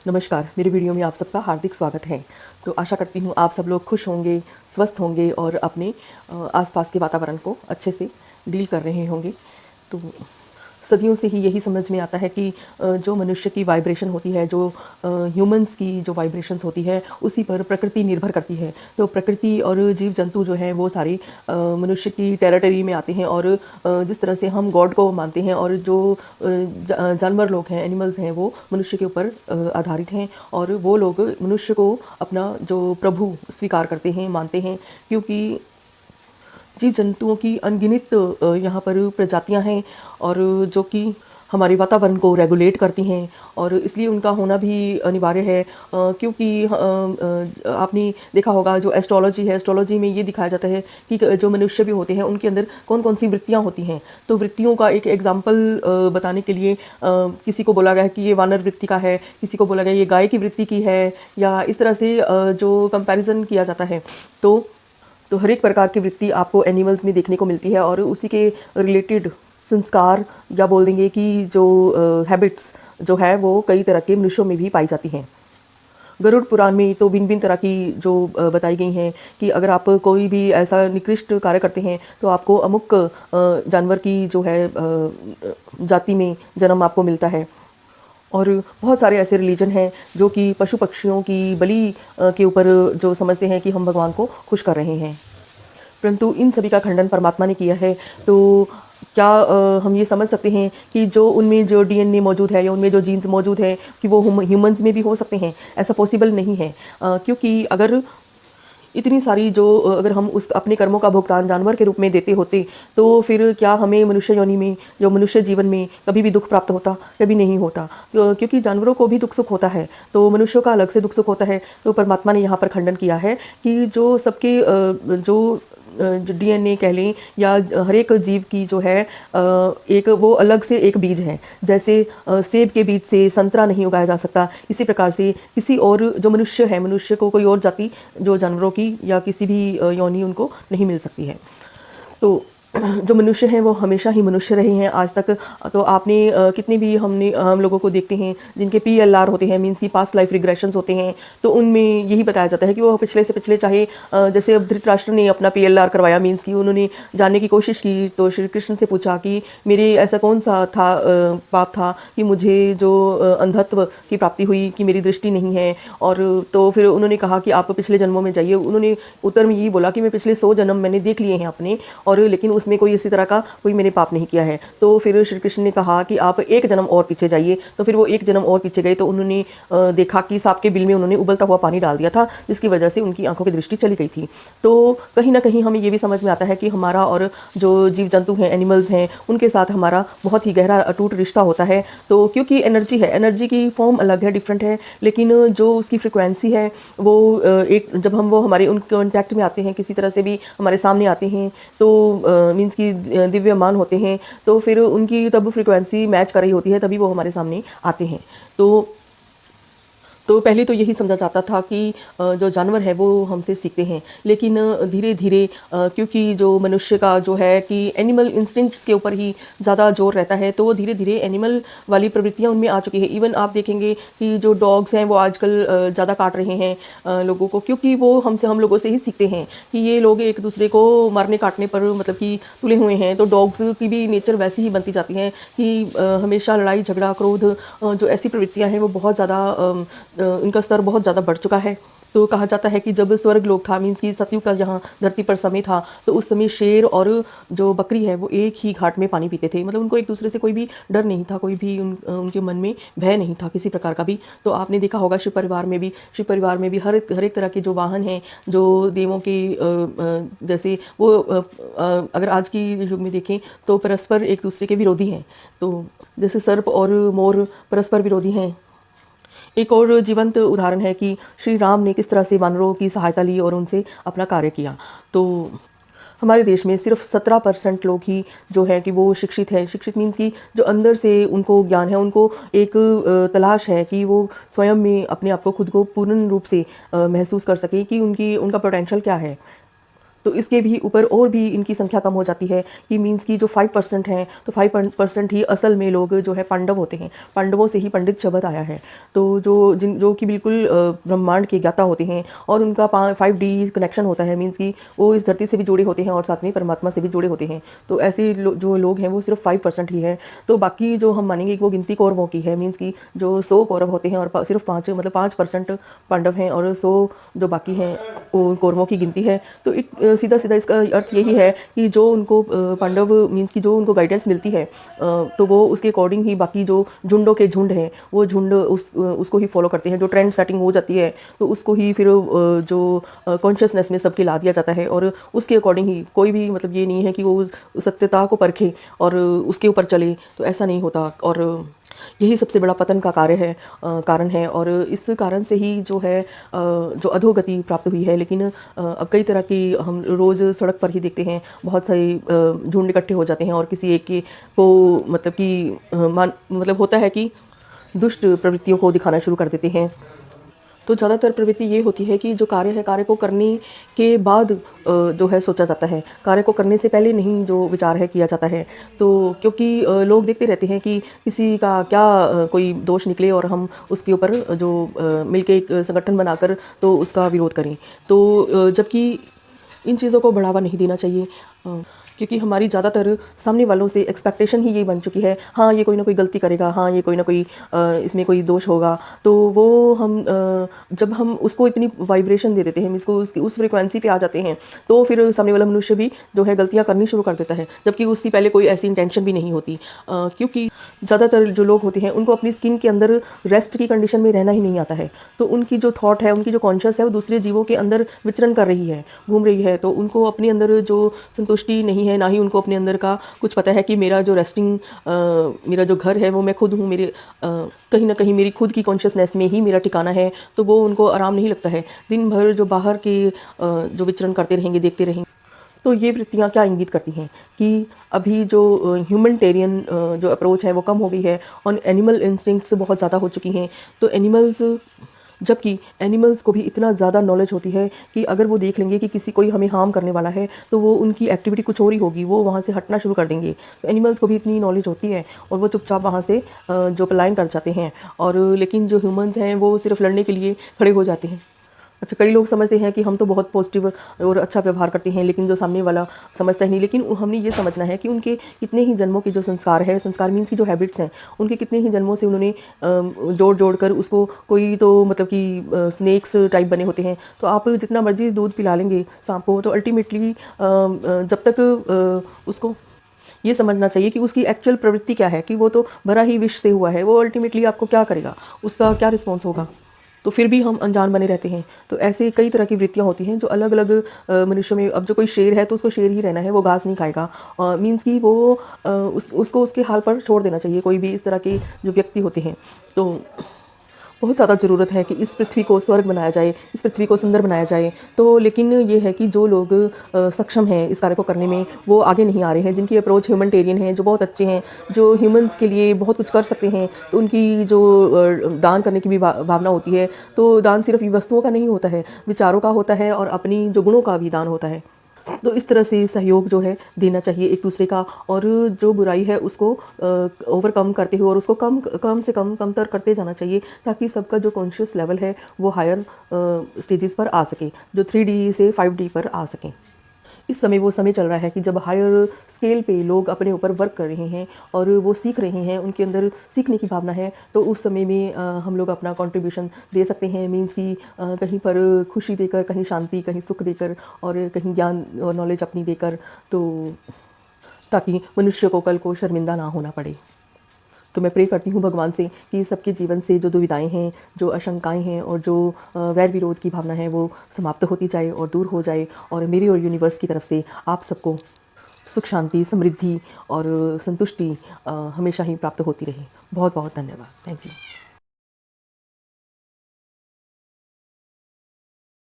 नमस्कार, मेरी वीडियो में आप सबका हार्दिक स्वागत है। तो आशा करती हूँ आप सब लोग खुश होंगे, स्वस्थ होंगे और अपने आसपास के वातावरण को अच्छे से डील कर रहे होंगे। तो सदियों से ही यही समझ में आता है कि जो मनुष्य की वाइब्रेशन होती है, जो ह्यूमंस की जो वाइब्रेशंस होती है, उसी पर प्रकृति निर्भर करती है। तो प्रकृति और जीव जंतु जो हैं वो सारे मनुष्य की टेरिटरी में आते हैं और जिस तरह से हम गॉड को मानते हैं और जो जानवर लोग हैं, एनिमल्स हैं, वो मनुष्य के ऊपर आधारित हैं और वो लोग मनुष्य को अपना जो प्रभु स्वीकार करते हैं, मानते हैं, क्योंकि जीव जंतुओं की अनगिनत यहाँ पर प्रजातियाँ हैं और जो कि हमारे वातावरण को रेगुलेट करती हैं और इसलिए उनका होना भी अनिवार्य है, क्योंकि आपने देखा होगा जो एस्ट्रोलॉजी है, एस्ट्रोलॉजी में ये दिखाया जाता है कि जो मनुष्य भी होते हैं उनके अंदर कौन कौन सी वृत्तियाँ होती हैं। तो वृत्तियों का एक एग्जाम्पल बताने के लिए किसी को बोला गया है कि ये वानर वृत्ति का है, किसी को बोला गया ये गाय की वृत्ति की है, या इस तरह से जो कंपैरिजन किया जाता है। तो हर एक प्रकार की वृत्ति आपको एनिमल्स में देखने को मिलती है और उसी के रिलेटेड संस्कार या बोल देंगे कि जो हैबिट्स जो है वो कई तरह के मनुष्यों में भी पाई जाती हैं। गरुड़ पुराण में तो भिन्न भिन्न तरह की जो बताई गई हैं कि अगर आप कोई भी ऐसा निकृष्ट कार्य करते हैं तो आपको अमुक जानवर की जो है जाति में जन्म आपको मिलता है। और बहुत सारे ऐसे रिलीजन हैं जो कि पशु पक्षियों की बलि के ऊपर जो समझते हैं कि हम भगवान को खुश कर रहे हैं, परंतु इन सभी का खंडन परमात्मा ने किया है। तो क्या हम ये समझ सकते हैं कि जो उनमें जो डीएनए मौजूद है या उनमें जो जीन्स मौजूद है कि वो ह्यूमंस में भी हो सकते हैं? ऐसा पॉसिबल नहीं है, क्योंकि अगर इतनी सारी जो अगर हम उस अपने कर्मों का भुगतान जानवर के रूप में देते होते तो फिर क्या हमें मनुष्य योनि में जो मनुष्य जीवन में कभी भी दुख प्राप्त होता? कभी नहीं होता, क्योंकि जानवरों को भी दुख सुख होता है, तो मनुष्यों का अलग से दुख सुख होता है। तो परमात्मा ने यहाँ पर खंडन किया है कि जो सबके जो डीएनए कह लें या हर एक जीव की जो है एक वो अलग से एक बीज है। जैसे सेब के बीज से संतरा नहीं उगाया जा सकता, इसी प्रकार से किसी और जो मनुष्य है, मनुष्य को कोई और जाति जो जानवरों की या किसी भी योनि उनको नहीं मिल सकती है। तो जो मनुष्य हैं वो हमेशा ही मनुष्य रहे हैं आज तक। तो आपने कितने भी हम लोगों को देखते हैं जिनके PLR होते हैं, मीन्स की पास्ट लाइफ रिग्रेशंस होते हैं, तो उनमें यही बताया जाता है कि वो पिछले से पिछले, चाहे जैसे अब धृतराष्ट्र ने अपना PLR करवाया, मीन्स की उन्होंने जानने की कोशिश की, तो श्री कृष्ण से पूछा कि मेरे ऐसा कौन सा था पाप था कि मुझे जो अंधत्व की प्राप्ति हुई, कि मेरी दृष्टि नहीं है। और तो फिर उन्होंने कहा कि आप पिछले जन्मों में जाइए। उन्होंने उत्तर में यही बोला कि मैं पिछले 100 जन्म मैंने देख लिए हैं अपने, और लेकिन उसमें कोई इसी तरह का कोई मैंने पाप नहीं किया है। तो फिर श्री कृष्ण ने कहा कि आप एक जन्म और पीछे जाइए। तो फिर वो एक जन्म और पीछे गए तो उन्होंने देखा कि सांप के बिल में उन्होंने उबलता हुआ पानी डाल दिया था, जिसकी वजह से उनकी आंखों की दृष्टि चली गई थी। तो कहीं ना कहीं हमें ये भी समझ में आता है कि हमारा और जो जीव जंतु हैं, एनिमल्स हैं, उनके साथ हमारा बहुत ही गहरा अटूट रिश्ता होता है। तो क्योंकि एनर्जी है, एनर्जी की फॉर्म अलग है, डिफरेंट है, लेकिन जो उसकी फ्रिक्वेंसी है वो एक जब हम वो हमारे उन कॉन्टैक्ट में आते हैं, किसी तरह से भी हमारे सामने आते हैं, तो मीन्स की दिव्यमान होते हैं, तो फिर उनकी तब फ्रिक्वेंसी मैच कर रही होती है, तभी वो हमारे सामने आते हैं। तो पहले तो यही समझा जाता था कि जो जानवर है वो हमसे सीखते हैं, लेकिन धीरे धीरे क्योंकि जो मनुष्य का जो है कि एनिमल इंस्टिंक्ट्स के ऊपर ही ज़्यादा जोर रहता है, तो वो धीरे धीरे एनिमल वाली प्रवृत्तियाँ उनमें आ चुकी है। इवन आप देखेंगे कि जो डॉग्स हैं वो आजकल ज़्यादा काट रहे हैं लोगों को, क्योंकि वो हम लोगों से ही सीखते हैं कि ये लोग एक दूसरे को मारने काटने पर मतलब कि तुले हुए हैं। तो डॉग्स की भी नेचर वैसी ही बनती जाती है कि हमेशा लड़ाई झगड़ा क्रोध जो ऐसी प्रवृत्तियाँ हैं वो बहुत ज़्यादा इनका स्तर बहुत ज़्यादा बढ़ चुका है। तो कहा जाता है कि जब स्वर्ग लोक था, मीन्स की सतयुग का यहाँ धरती पर समय था, तो उस समय शेर और जो बकरी है वो एक ही घाट में पानी पीते थे। मतलब उनको एक दूसरे से कोई भी डर नहीं था, कोई भी उनके मन में भय नहीं था किसी प्रकार का भी। तो आपने देखा होगा शिव परिवार में भी हर एक तरह के जो वाहन हैं, जो देवों के जैसे वो अगर आज की युग में देखें तो परस्पर एक दूसरे के विरोधी हैं। तो जैसे सर्प और मोर परस्पर विरोधी हैं। एक और जीवंत उदाहरण है कि श्री राम ने किस तरह से वानरों की सहायता ली और उनसे अपना कार्य किया। तो हमारे देश में सिर्फ 17% लोग ही जो है कि वो शिक्षित है। शिक्षित मीन्स की जो अंदर से उनको ज्ञान है, उनको एक तलाश है कि वो स्वयं में अपने आप को खुद को पूर्ण रूप से महसूस कर सके कि उनका पोटेंशियल क्या है। तो इसके भी ऊपर और भी इनकी संख्या कम हो जाती है कि मीन्स की जो 5% हैं तो 5% ही असल में लोग जो है पांडव होते हैं। पांडवों से ही पंडित शब्द आया है। तो जो कि बिल्कुल ब्रह्मांड के ज्ञाता होते हैं और उनका 5D कनेक्शन होता है, मीन्स कि वो इस धरती से भी जुड़े होते हैं और साथ में परमात्मा से भी जुड़े होते हैं। तो ऐसे जो लोग हैं वो सिर्फ 5% ही है। तो बाकी जो हम मानेंगे कि वो गिनती कौरवों की है, मीन्स कि जो 100 कौरव होते हैं और सिर्फ 5 मतलब 5% पांडव हैं और 100 जो बाकी हैं वो कौरवों की गिनती है। तो सीधा सीधा इसका अर्थ यही है कि जो उनको पांडव मीन्स की जो उनको गाइडेंस मिलती है तो वो उसके अकॉर्डिंग ही बाकी जो झुंडों के झुंड हैं वो झुंड उसको ही फॉलो करते हैं। जो ट्रेंड सेटिंग हो जाती है तो उसको ही फिर जो कॉन्शियसनेस में सबके ला दिया जाता है और उसके अकॉर्डिंग ही कोई भी मतलब ये नहीं है कि वो उस सत्यता को परखे और उसके ऊपर चले, तो ऐसा नहीं होता। और यही सबसे बड़ा पतन का कारण है और इस कारण से ही जो है जो अधोगति प्राप्त हुई है। लेकिन अब कई तरह की हम रोज़ सड़क पर ही देखते हैं, बहुत सारे झुंड इकट्ठे हो जाते हैं और किसी एक के को मतलब कि मतलब होता है कि दुष्ट प्रवृत्तियों को दिखाना शुरू कर देते हैं। तो ज़्यादातर प्रवृत्ति ये होती है कि जो कार्य है, कार्य को करने के बाद जो है सोचा जाता है, कार्य को करने से पहले नहीं जो विचार है किया जाता है। तो क्योंकि लोग देखते रहते हैं कि किसी का क्या कोई दोष निकले और हम उसके ऊपर जो मिलके एक संगठन बनाकर तो उसका विरोध करें। तो जबकि इन चीज़ों को बढ़ावा नहीं देना चाहिए, क्योंकि हमारी ज़्यादातर सामने वालों से एक्सपेक्टेशन ही यही बन चुकी है, हाँ ये कोई ना कोई गलती करेगा, हाँ ये कोई ना कोई इसमें कोई दोष होगा। तो वो हम जब हम उसको इतनी वाइब्रेशन दे देते हैं, इसको उसकी उस फ्रिक्वेंसी पे आ जाते हैं, तो फिर सामने वाला मनुष्य भी जो है गलतियाँ करनी शुरू कर देता है, जबकि उसकी पहले कोई ऐसी इंटेंशन भी नहीं होती। क्योंकि ज़्यादातर जो लोग होते हैं उनको अपनी स्किन के अंदर रेस्ट की कंडीशन में रहना ही नहीं आता है। तो उनकी जो थॉट है, उनकी जो कॉन्शियस है वो दूसरे जीवों के अंदर विचरण कर रही है, घूम रही है। तो उनको अपने अंदर जो संतुष्टि नहीं है, ना ही उनको अपने अंदर का कुछ पता है कि मेरा जो रेस्टिंग मेरा जो घर है वो मैं खुद हूँ, मेरे कहीं ना कहीं मेरी खुद की कॉन्शियसनेस में ही मेरा ठिकाना है। तो वो उनको आराम नहीं लगता है, दिन भर जो बाहर के जो विचरण करते रहेंगे, देखते रहेंगे। तो ये वृत्तियाँ क्या इंगित करती हैं कि अभी जो ह्यूमनिटेरियन जो अप्रोच है वो कम हो गई है और एनिमल इंस्टिंक्ट्स बहुत ज़्यादा हो चुकी हैं। तो जबकि एनिमल्स को भी इतना ज़्यादा नॉलेज होती है कि अगर वो देख लेंगे कि किसी कोई हमें हार्म करने वाला है तो वो उनकी एक्टिविटी कुछ और ही होगी, वो वहाँ से हटना शुरू कर देंगे। तो एनिमल्स को भी इतनी नॉलेज होती है और वो चुपचाप वहाँ से जो पलायन कर जाते हैं। और लेकिन जो ह्यूमंस हैं वो सिर्फ लड़ने के लिए खड़े हो जाते हैं। अच्छा, कई लोग समझते हैं कि हम तो बहुत पॉजिटिव और अच्छा व्यवहार करते हैं, लेकिन जो सामने वाला समझता ही नहीं। लेकिन हमने ये समझना है कि उनके कितने ही जन्मों के जो संस्कार है, संस्कार मीन्स की जो हैबिट्स हैं, उनके कितने ही जन्मों से उन्होंने जोड़ कर उसको कोई तो मतलब कि स्नेक्स टाइप बने होते हैं। तो आप जितना मर्जी दूध पिला लेंगे सांप को, तो अल्टीमेटली जब तक उसको ये समझना चाहिए कि उसकी एक्चुअल प्रवृत्ति क्या है, कि वो तो भरा ही विष से हुआ है, वो अल्टीमेटली आपको क्या करेगा, उसका क्या रिस्पॉन्स होगा। तो फिर भी हम अनजान बने रहते हैं। तो ऐसे कई तरह की वृत्तियाँ होती हैं जो अलग अलग मनुष्यों में। अब जो कोई शेर है तो उसको शेर ही रहना है, वो घास नहीं खाएगा, मीन्स कि वो उसको उसके हाल पर छोड़ देना चाहिए। कोई भी इस तरह के जो व्यक्ति होते हैं, तो बहुत ज़्यादा ज़रूरत है कि इस पृथ्वी को स्वर्ग बनाया जाए, इस पृथ्वी को सुंदर बनाया जाए। तो लेकिन ये है कि जो लोग सक्षम हैं इस कार्य को करने में, वो आगे नहीं आ रहे हैं। जिनकी अप्रोच ह्यूमनिटेरियन है, जो बहुत अच्छे हैं, जो ह्यूमंस के लिए बहुत कुछ कर सकते हैं, तो उनकी जो दान करने की भी भावना होती है। तो दान सिर्फ वस्तुओं का नहीं होता है, विचारों का होता है और अपनी जो गुणों का भी दान होता है। तो इस तरह से सहयोग जो है देना चाहिए एक दूसरे का, और जो बुराई है उसको ओवरकम करते हुए और उसको कम से कमतर करते जाना चाहिए, ताकि सबका जो कॉन्शियस लेवल है वो हायर स्टेजेस पर आ सके, जो 3D से 5D पर आ सकें। इस समय वो समय चल रहा है कि जब हायर स्केल पे लोग अपने ऊपर वर्क कर रहे हैं और वो सीख रहे हैं, उनके अंदर सीखने की भावना है। तो उस समय में हम लोग अपना कंट्रीब्यूशन दे सकते हैं, मीन्स कि कहीं पर खुशी देकर, कहीं शांति, कहीं सुख देकर और कहीं ज्ञान और नॉलेज अपनी देकर, तो ताकि मनुष्य को कल को शर्मिंदा ना होना पड़े। तो मैं प्रे करती हूँ भगवान से कि सबके जीवन से जो दुविधाएं हैं, जो आशंकाएं हैं और जो वैर विरोध की भावना है वो समाप्त होती जाए और दूर हो जाए, और मेरी और यूनिवर्स की तरफ से आप सबको सुख, शांति, समृद्धि और संतुष्टि हमेशा ही प्राप्त होती रहे। बहुत बहुत धन्यवाद। Thank you.